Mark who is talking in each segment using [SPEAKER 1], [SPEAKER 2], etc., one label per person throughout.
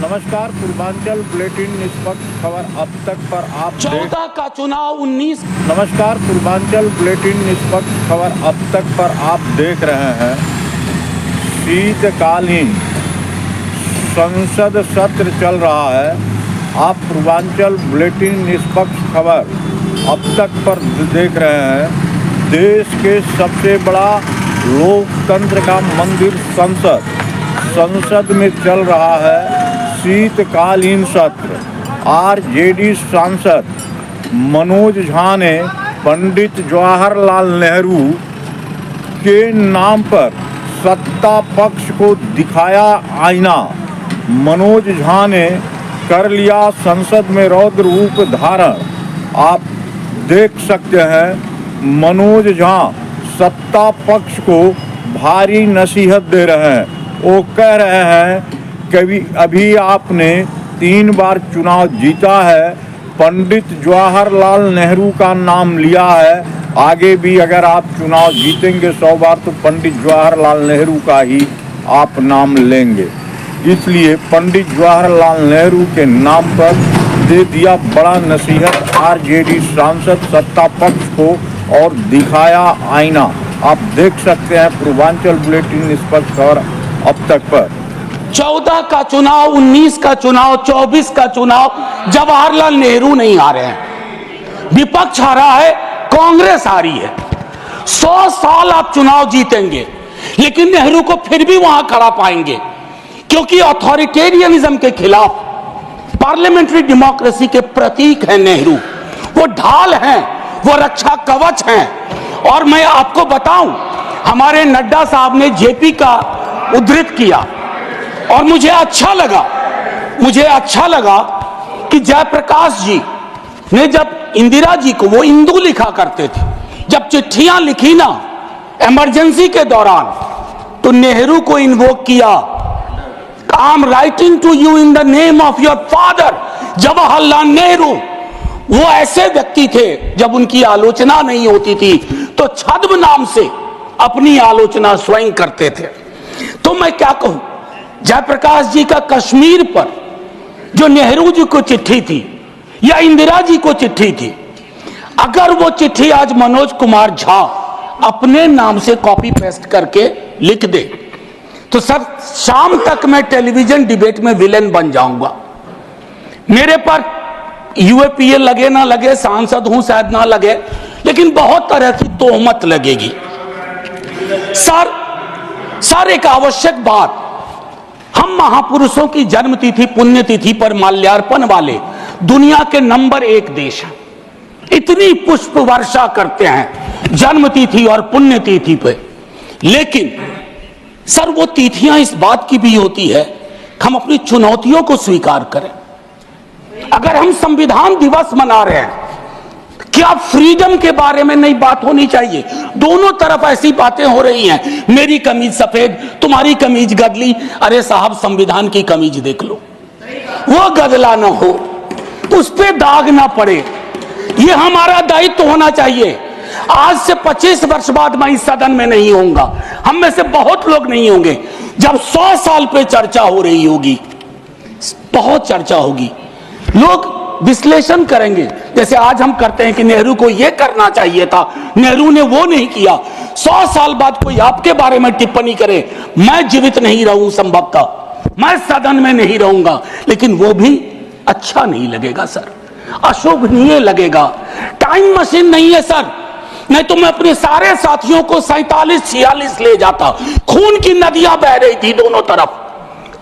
[SPEAKER 1] नमस्कार, पूर्वांचल बुलेटिन निष्पक्ष खबर अब तक पर आप
[SPEAKER 2] 14 का चुनाव 19।
[SPEAKER 1] नमस्कार, पूर्वांचल बुलेटिन निष्पक्ष खबर अब तक पर आप देख रहे हैं। शीतकालीन संसद सत्र चल रहा है। आप पूर्वांचल बुलेटिन निष्पक्ष खबर अब तक पर देख रहे हैं। देश के सबसे बड़ा लोकतंत्र का मंदिर संसद में चल रहा है शीतकालीन सत्र। आरजेडी सांसद मनोज झा ने पंडित जवाहरलाल नेहरू के नाम पर सत्ता पक्ष को दिखाया आईना। मनोज झा ने कर लिया संसद में रौद्र रूप धारण। आप देख सकते हैं मनोज झा सत्ता पक्ष को भारी नसीहत दे रहे हैं। वो कह रहे हैं कभी अभी आपने 3 बार चुनाव जीता है, पंडित जवाहरलाल नेहरू का नाम लिया है, आगे भी अगर आप चुनाव जीतेंगे 100 बार तो पंडित जवाहरलाल नेहरू का ही आप नाम लेंगे। इसलिए पंडित जवाहरलाल नेहरू के नाम पर दे दिया बड़ा नसीहत आरजेडी सांसद सत्ता पक्ष को और दिखाया आईना। आप देख सकते हैं पूर्वांचल बुलेटिन निष्पक्ष खबर अब तक पर
[SPEAKER 2] 14 का चुनाव, 19 का चुनाव, 24 का चुनाव जवाहरलाल नेहरू नहीं आ रहे हैं, विपक्ष आ रहा है, कांग्रेस आ रही है। 100 साल आप चुनाव जीतेंगे लेकिन नेहरू को फिर भी वहां खड़ा पाएंगे, क्योंकि अथॉरिटेरियनिज्म के खिलाफ पार्लियामेंट्री डेमोक्रेसी के प्रतीक हैं नेहरू। वो ढाल हैं, वो रक्षा कवच हैं। और मैं आपको बताऊं, हमारे नड्डा साहब ने जेपी का उद्धृत किया और मुझे अच्छा लगा कि जयप्रकाश जी ने जब इंदिरा जी को, वो इंदू लिखा करते थे, जब चिट्ठियां लिखी ना इमरजेंसी के दौरान, तो नेहरू को इन्वोक किया। I am writing to you in the name of your father Jawaharlal Nehru. वो ऐसे व्यक्ति थे जब उनकी आलोचना नहीं होती थी तो छद्म नाम से अपनी आलोचना स्वयं करते थे। तो मैं क्या कहूं, जयप्रकाश जी का कश्मीर पर जो नेहरू जी को चिट्ठी थी या इंदिरा जी को चिट्ठी थी, अगर वो चिट्ठी आज मनोज कुमार झा अपने नाम से कॉपी पेस्ट करके लिख दे तो सर शाम तक मैं टेलीविजन डिबेट में विलेन बन जाऊंगा। मेरे पर यूएपीए लगे ना लगे, सांसद हूं शायद ना लगे, लेकिन बहुत तरह की तोहमत लगेगी। सर एक आवश्यक बात, हम महापुरुषों की जन्मतिथि पुण्यतिथि पर माल्यार्पण वाले दुनिया के नंबर 1 देश हैं। इतनी पुष्प वर्षा करते हैं जन्मतिथि और पुण्यतिथि पे, लेकिन सर वो तिथियां इस बात की भी होती है कि हम अपनी चुनौतियों को स्वीकार करें। अगर हम संविधान दिवस मना रहे हैं, क्या फ्रीडम के बारे में नहीं बात होनी चाहिए? दोनों तरफ ऐसी बातें हो रही हैं, मेरी कमीज सफेद, तुम्हारी कमीज गदली। अरे साहब, संविधान की कमीज देख लो, वो गदला ना हो, उस पे दाग ना पड़े। ये हमारा दायित्व होना चाहिए। आज से 25 वर्ष बाद मैं इस सदन में नहीं होऊंगा, हम में से बहुत लोग नहीं होंगे। जब 100 साल पे चर्चा हो रही होगी, बहुत चर्चा होगी, लोग विश्लेषण करेंगे, जैसे आज हम करते हैं कि नेहरू को यह करना चाहिए था, नेहरू ने वो नहीं किया। 100 साल बाद कोई आपके बारे में टिप्पणी करे, मैं जीवित नहीं रहूं, संभवतः मैं सदन में नहीं रहूंगा, लेकिन वो भी अच्छा नहीं लगेगा सर, अशोभनीय लगेगा। टाइम मशीन नहीं है सर, नहीं तो मैं अपने सारे साथियों को 47-46 ले जाता। खून की नदियां बह रही थी दोनों तरफ,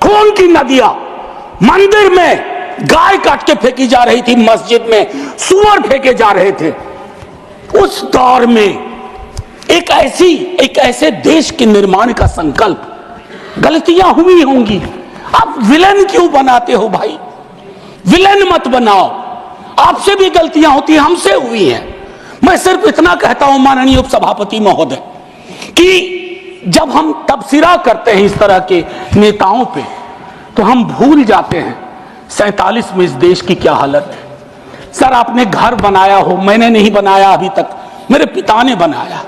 [SPEAKER 2] खून की नदियां। मंदिर में गाय काट के फेंकी जा रही थी, मस्जिद में सूअर फेंके जा रहे थे। उस दौर में एक ऐसे देश के निर्माण का संकल्प, गलतियां हुई होंगी। आप विलेन क्यों बनाते हो भाई? विलेन मत बनाओ, आपसे भी गलतियां होती हैं, हमसे हुई हैं। मैं सिर्फ इतना कहता हूं माननीय उपसभापति महोदय कि जब हम तबसरा करते हैं इस तरह के नेताओं पे, तो हम भूल जाते हैं 47 में इस देश की क्या हालत है। सर आपने घर बनाया हो, मैंने नहीं बनाया अभी तक, मेरे पिता ने बनाया।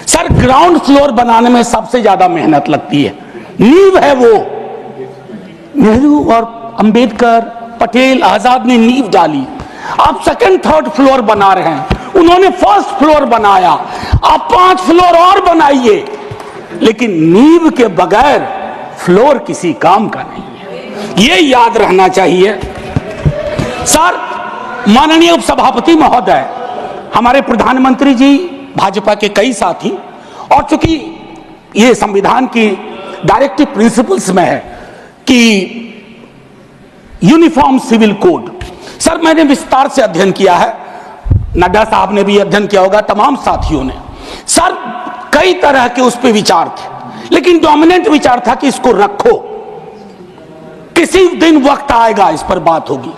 [SPEAKER 2] सर ग्राउंड फ्लोर बनाने में सबसे ज्यादा मेहनत लगती है, नींव है वो। नेहरू और अंबेडकर, पटेल, आजाद ने नींव डाली, आप सेकंड थर्ड फ्लोर बना रहे हैं, उन्होंने फर्स्ट फ्लोर बनाया, आप 5 फ्लोर और बनाइए, लेकिन नींव के बगैर फ्लोर किसी काम का नहीं है, ये याद रहना चाहिए। सर, माननीय उपसभापति महोदय, हमारे प्रधानमंत्री जी, भाजपा के कई साथी, और चूंकि ये संविधान की डायरेक्टिव प्रिंसिपल्स में है कि यूनिफॉर्म सिविल कोड, सर मैंने विस्तार से अध्ययन किया है, नड्डा साहब ने भी अध्ययन किया होगा, तमाम साथियों ने। सर कई तरह के उस पर विचार थे, लेकिन डोमिनेंट विचार था कि इसको रखो, किसी दिन वक्त आएगा इस पर बात होगी।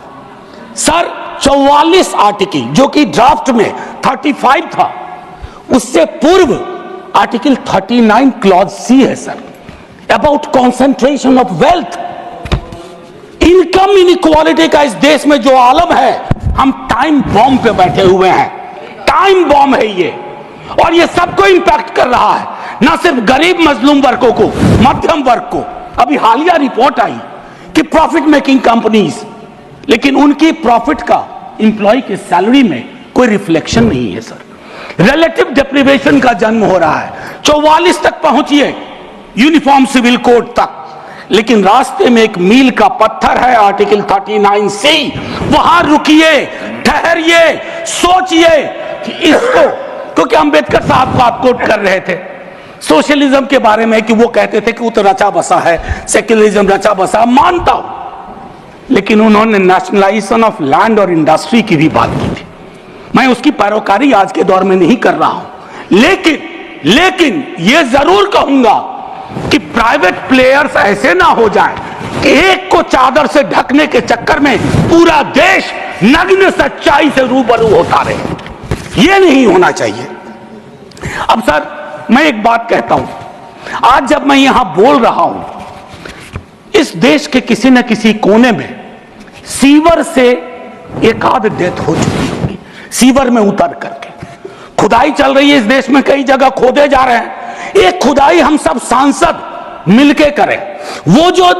[SPEAKER 2] सर 44 आर्टिकल जो कि ड्राफ्ट में 35 था, उससे पूर्व आर्टिकल 39 क्लॉज सी है sir, about concentration of wealth. Income inequality का इस देश में जो आलम है, हम टाइम बॉम्ब पे बैठे हुए हैं, टाइम बॉम्ब है ये, और ये सबको इंपैक्ट कर रहा है, ना सिर्फ गरीब मजलूम वर्गों को, मध्यम वर्ग को। अभी हालिया रिपोर्ट आई कि प्रॉफिट मेकिंग कंपनीज, लेकिन उनकी प्रॉफिट का इंप्लॉय के सैलरी में कोई रिफ्लेक्शन नहीं है सर। रिलेटिव डेप्रिवेशन का जन्म हो रहा है, 44 तक पहुंचिए यूनिफॉर्म सिविल कोड तक, लेकिन रास्ते में एक मील का पत्थर है आर्टिकल 39C, वहां रुकिए, ठहरिए, सोचिए कि इसको, क्योंकि अंबेडकर साहब को आप कोट कर रहे थे सोशलिज्म के बारे में कि वो कहते थे कि वो तो रचा बसा है, सेक्युलरिज्म रचा बसा, मानता हूं, लेकिन उन्होंने नेशनलाइजेशन ऑफ लैंड और इंडस्ट्री की भी बात की थी। मैं उसकी पैरोकारी आज के दौर में नहीं कर रहा हूं, लेकिन ये जरूर कहूंगा कि प्राइवेट प्लेयर्स ऐसे ना हो जाएं कि एक को चादर से ढकने के चक्कर में पूरा देश नग्न सच्चाई से रूबरू होता रहे, ये नहीं होना चाहिए। अब सर मैं एक बात कहता हूं, आज जब मैं यहां बोल रहा हूं, इस देश के किसी न किसी कोने में सीवर से एक आध डेथ हो चुकी होगी, सीवर में उतर करके खुदाई चल रही है इस देश में, कई जगह खोदे जा रहे हैं, एक खुदाई हम सब सांसद मिलके करें। वो जो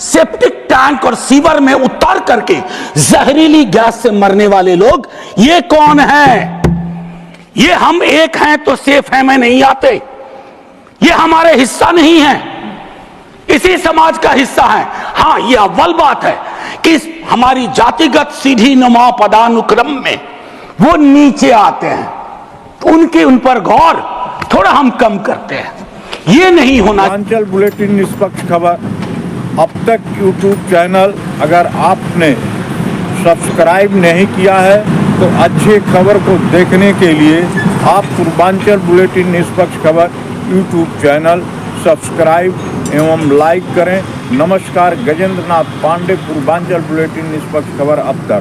[SPEAKER 2] सेप्टिक टैंक और सीवर में उतर करके जहरीली गैस से मरने वाले लोग, ये कौन है? ये हम एक हैं तो सेफ है में नहीं आते, ये हमारे हिस्सा नहीं है, इसी समाज का हिस्सा है। हां, ये अव्वल बात है कि हमारी जातिगत सीढ़ी नुमा पदानुक्रम में वो नीचे आते हैं, उनके उन पर गौर थोड़ा हम कम करते हैं, ये नहीं होना।
[SPEAKER 1] पूर्वांचल बुलेटिन निष्पक्ष खबर अब तक यूट्यूब चैनल अगर आपने सब्सक्राइब नहीं किया है तो अच्छे खबर को देखने के लिए आप पूर्वांचल बुलेटिन निष्पक्ष खबर यूट्यूब चैनल सब्सक्राइब एवं लाइक करें। नमस्कार, गजेंद्र नाथ पांडे, पूर्वांचल बुलेटिन निष्पक्ष खबर अब तक।